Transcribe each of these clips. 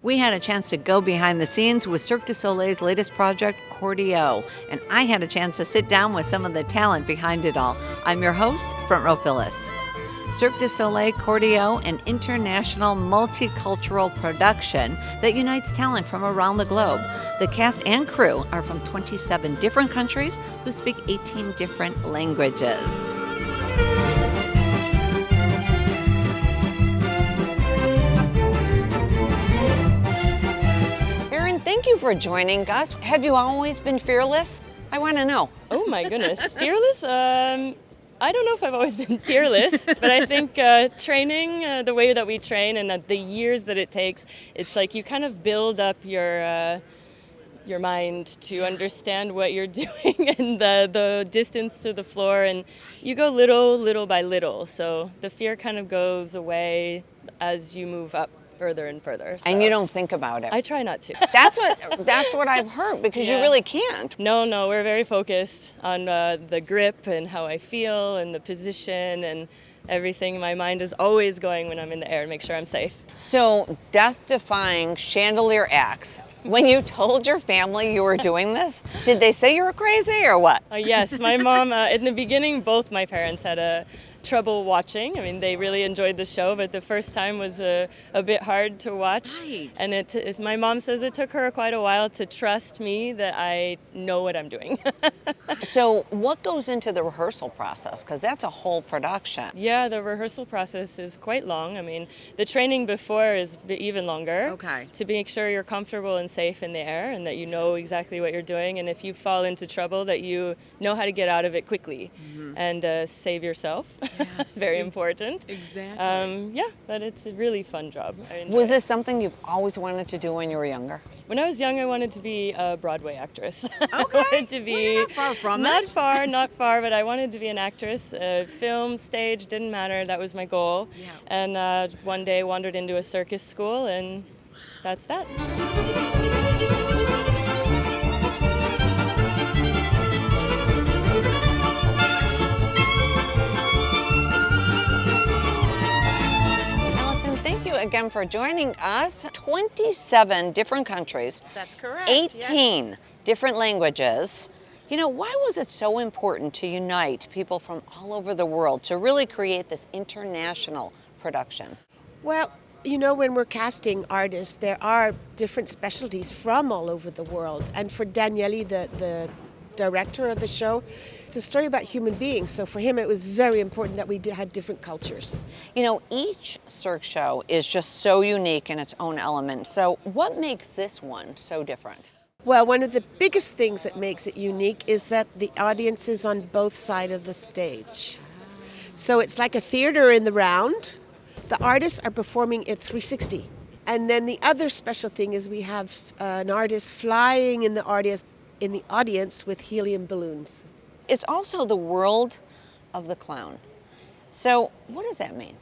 We had a chance to go behind the scenes with Cirque du Soleil's latest project, Corteo, and I had a chance to sit down with some of the talent behind it all. I'm your host, Front Row Phyllis. Cirque du Soleil Corteo, an international multicultural production that unites talent from around the globe. The cast and crew are from 27 different countries who speak 18 different languages. Erin, thank you for joining us. Have you always been fearless? I want to know. Oh my goodness, fearless? I don't know if I've always been fearless, but I think training, the way that we train and the years that it takes, it's like you kind of build up your mind to understand what you're doing and the distance to the floor, and you go little by little. So the fear kind of goes away as you move up further and further. So And you don't think about it. I try not to. That's what I've heard, because you really can't. No, we're very focused on the grip and how I feel and the position and everything. My mind is always going when I'm in the air to make sure I'm safe. So, death-defying chandelier acts. When you told your family you were doing this, did they say you were crazy or what? Yes, my mom, in the beginning, both my parents had trouble watching. I mean, they really enjoyed the show, but the first time was a bit hard to watch. Right. And my mom says it took her quite a while to trust me that I know what I'm doing. So what goes into the rehearsal process? Because that's a whole production. Yeah, the rehearsal process is quite long. I mean, the training before is even longer. Okay. To make sure you're comfortable and safe in the air and that you know exactly what you're doing. And if you fall into trouble, that you know how to get out of it quickly and save yourself. Yes, Very important. Exactly. But it's a really fun job. I enjoy Was it. this something you've always wanted to do when you were younger? When I was young, I wanted to be a Broadway actress. Okay. I wanted to be Well, you're not far from not it. not far, but I wanted to be an actress. Film, stage, didn't matter. That was my goal. Yeah. And one day wandered into a circus school, and that's that. Again for joining us. 27 different countries. That's correct. 18 different languages. You know, why was it so important to unite people from all over the world to really create this international production? Well, you know, when we're casting artists, there are different specialties from all over the world. And for Daniele, the director of the show, it's a story about human beings. So for him, it was very important that we had different cultures. You know, each Cirque show is just so unique in its own element. So what makes this one so different? Well, one of the biggest things that makes it unique is that the audience is on both sides of the stage. So it's like a theater in the round. The artists are performing at 360. And then the other special thing is we have an artist flying in the audience with helium balloons. It's also the world of the clown. So what does that mean?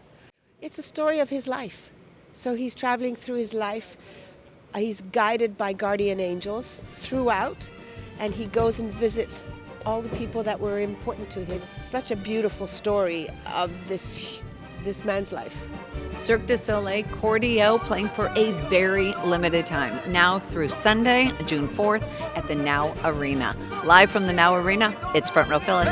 It's a story of his life. So he's traveling through his life. He's guided by guardian angels throughout, and he goes and visits all the people that were important to him. It's such a beautiful story of this man's life. Cirque du Soleil Corteo playing for a very limited time, now through Sunday, June 4th at the Now Arena. Live from the Now Arena, it's Front Row Phyllis.